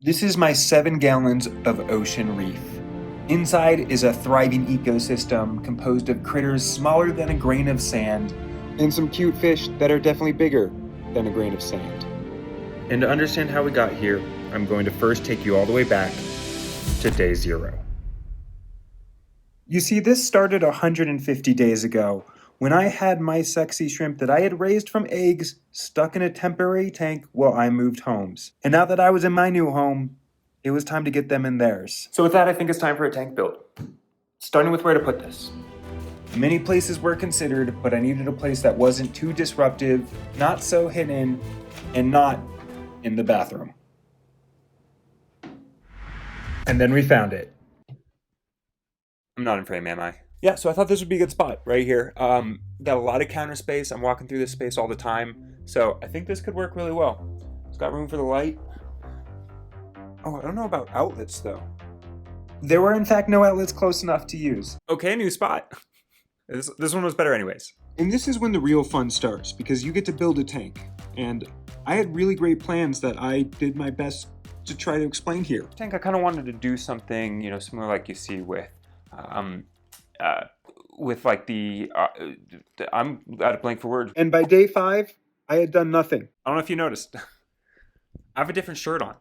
This is my 7 gallons of ocean reef. Inside is a thriving ecosystem composed of critters smaller than a grain of sand and some cute fish that are definitely bigger than a grain of sand. And to understand how we got here, I'm going to first take you all the way back to day 0. You see, this started 150 days ago when I had my sexy shrimp that I had raised from eggs stuck in a temporary tank while I moved homes. And now that I was in my new home, it was time to get them in theirs. So with that, I think it's time for a tank build. Starting with where to put this. Many places were considered, but I needed a place that wasn't too disruptive, not so hidden, and not in the bathroom. And then we found it. I'm not in frame, am I? Yeah, so I thought this would be a good spot right here. Got a lot of counter space. I'm walking through this space all the time. So I think this could work really well. It's got room for the light. Oh, I don't know about outlets though. There were in fact no outlets close enough to use. Okay, new spot. This one was better anyways. And this is when the real fun starts because you get to build a tank. And I had really great plans that I did my best to try to explain here. Tank, I kind of wanted to do something, similar like you see with like I'm at a blank for words. And by day 5, I had done nothing. I don't know if you noticed. I have a different shirt on.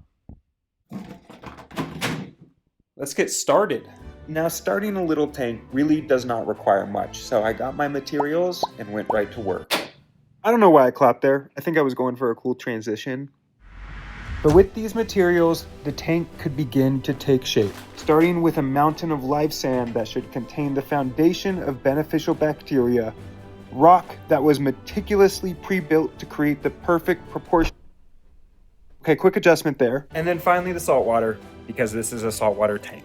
Let's get started. Now, starting a little tank really does not require much, so I got my materials and went right to work. I don't know why I clapped there. I think I was going for a cool transition. But with these materials, the tank could begin to take shape, starting with a mountain of live sand that should contain the foundation of beneficial bacteria, rock that was meticulously pre-built to create the perfect proportion. Okay, quick adjustment there. And then finally the salt water, because this is a saltwater tank.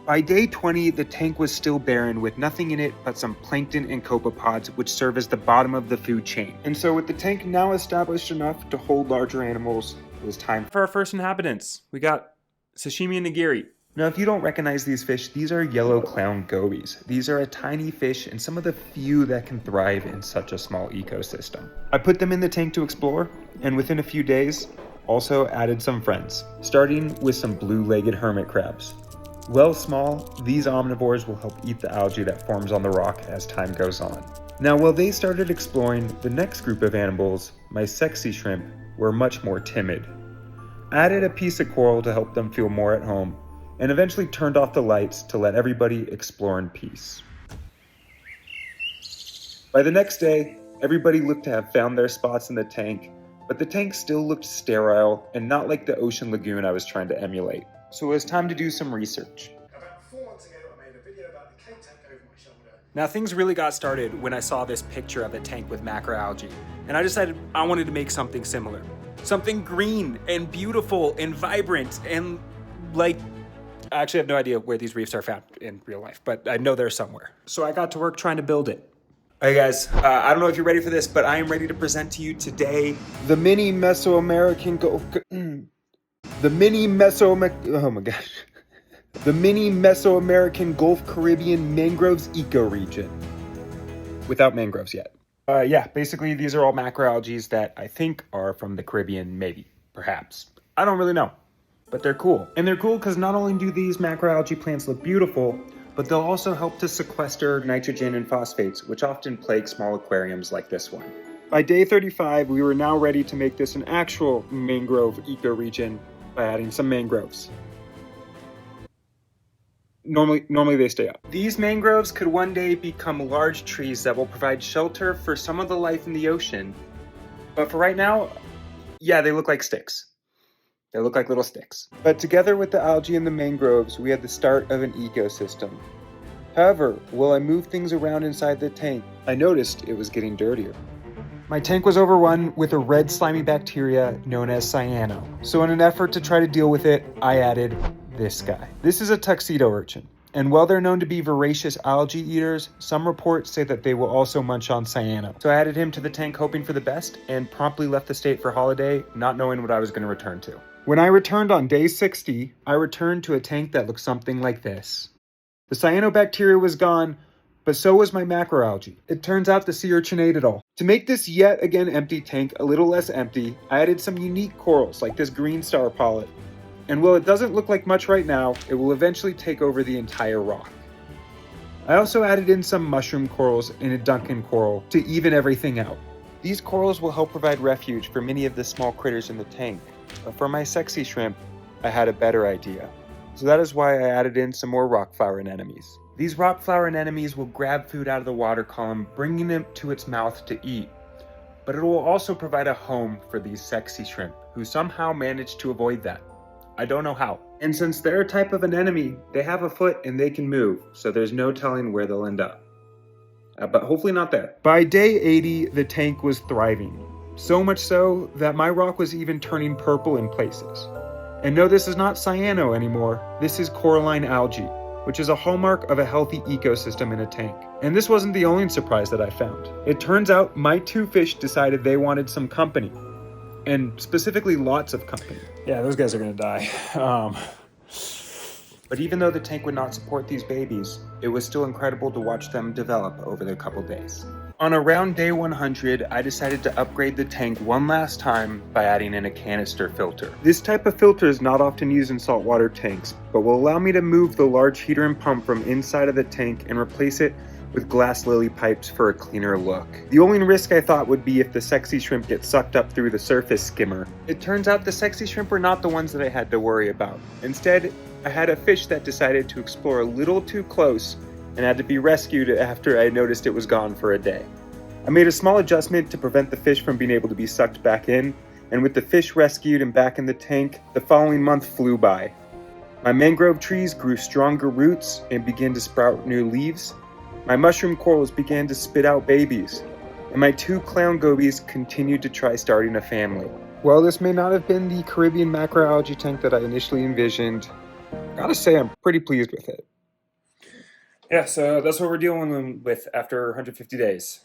By day 20, the tank was still barren with nothing in it but some plankton and copepods, which serve as the bottom of the food chain. And so with the tank now established enough to hold larger animals, it was time for our first inhabitants. We got sashimi and nigiri. Now, if you don't recognize these fish, these are yellow clown gobies. These are a tiny fish and some of the few that can thrive in such a small ecosystem. I put them in the tank to explore, and within a few days, also added some friends, starting with some blue-legged hermit crabs. While small, these omnivores will help eat the algae that forms on the rock as time goes on. Now, while they started exploring, the next group of animals, my sexy shrimp, were much more timid. I added a piece of coral to help them feel more at home, and eventually turned off the lights to let everybody explore in peace. By the next day, everybody looked to have found their spots in the tank, but the tank still looked sterile and not like the ocean lagoon I was trying to emulate. So it was time to do some research. About 4 months ago, I made a video about the K tank over my shoulder. Now things really got started when I saw this picture of a tank with macroalgae, and I decided I wanted to make something similar. Something green and beautiful and vibrant and I actually have no idea where these reefs are found in real life, but I know they're somewhere. So I got to work trying to build it. Hey guys, I don't know if you're ready for this, but I am ready to present to you today the mini Mesoamerican the mini Mesoamerican Gulf Caribbean Mangroves ecoregion. Without mangroves yet. Basically these are all macroalgae that I think are from the Caribbean, maybe, perhaps. I don't really know, but they're cool. And they're cool because not only do these macroalgae plants look beautiful, but they'll also help to sequester nitrogen and phosphates, which often plague small aquariums like this one. By day 35, we were now ready to make this an actual mangrove ecoregion by adding some mangroves. Normally they stay up. These mangroves could one day become large trees that will provide shelter for some of the life in the ocean. But for right now, yeah, they look like sticks. They look like little sticks. But together with the algae and the mangroves, we had the start of an ecosystem. However, while I moved things around inside the tank, I noticed it was getting dirtier. My tank was overrun with a red slimy bacteria known as cyano. So in an effort to try to deal with it, I added this guy. This is a tuxedo urchin. And while they're known to be voracious algae eaters, some reports say that they will also munch on cyano. So I added him to the tank hoping for the best and promptly left the state for holiday, not knowing what I was going to return to. When I returned on day 60, I returned to a tank that looked something like this. The cyanobacteria was gone, but so was my macroalgae. It turns out the sea urchin ate it all. To make this yet again empty tank a little less empty, I added some unique corals like this green star polyp. And while it doesn't look like much right now, it will eventually take over the entire rock. I also added in some mushroom corals and a Duncan coral to even everything out. These corals will help provide refuge for many of the small critters in the tank, but for my sexy shrimp, I had a better idea. So that is why I added in some more rock flower anemones. These rock flower anemones will grab food out of the water column, bringing it to its mouth to eat. But it will also provide a home for these sexy shrimp, who somehow managed to avoid that. I don't know how. And since they're a type of anemone, they have a foot and they can move, so there's no telling where they'll end up. But hopefully not there. By day 80, the tank was thriving. So much so that my rock was even turning purple in places. And no, this is not cyano anymore. This is coralline algae, which is a hallmark of a healthy ecosystem in a tank. And this wasn't the only surprise that I found. It turns out my two fish decided they wanted some company. And specifically lots of company. Yeah, those guys are gonna die. But even though the tank would not support these babies, it was still incredible to watch them develop over the couple days. On around day 100, I decided to upgrade the tank one last time by adding in a canister filter. This type of filter is not often used in saltwater tanks, but will allow me to move the large heater and pump from inside of the tank and replace it with glass lily pipes for a cleaner look. The only risk I thought would be if the sexy shrimp gets sucked up through the surface skimmer. It turns out the sexy shrimp were not the ones that I had to worry about. Instead, I had a fish that decided to explore a little too close and had to be rescued after I noticed it was gone for a day. I made a small adjustment to prevent the fish from being able to be sucked back in, and with the fish rescued and back in the tank, the following month flew by. My mangrove trees grew stronger roots and began to sprout new leaves. My mushroom corals began to spit out babies, and my two clown gobies continued to try starting a family. While this may not have been the Caribbean macroalgae tank that I initially envisioned, I gotta say I'm pretty pleased with it. Yeah, so that's what we're dealing with after 150 days.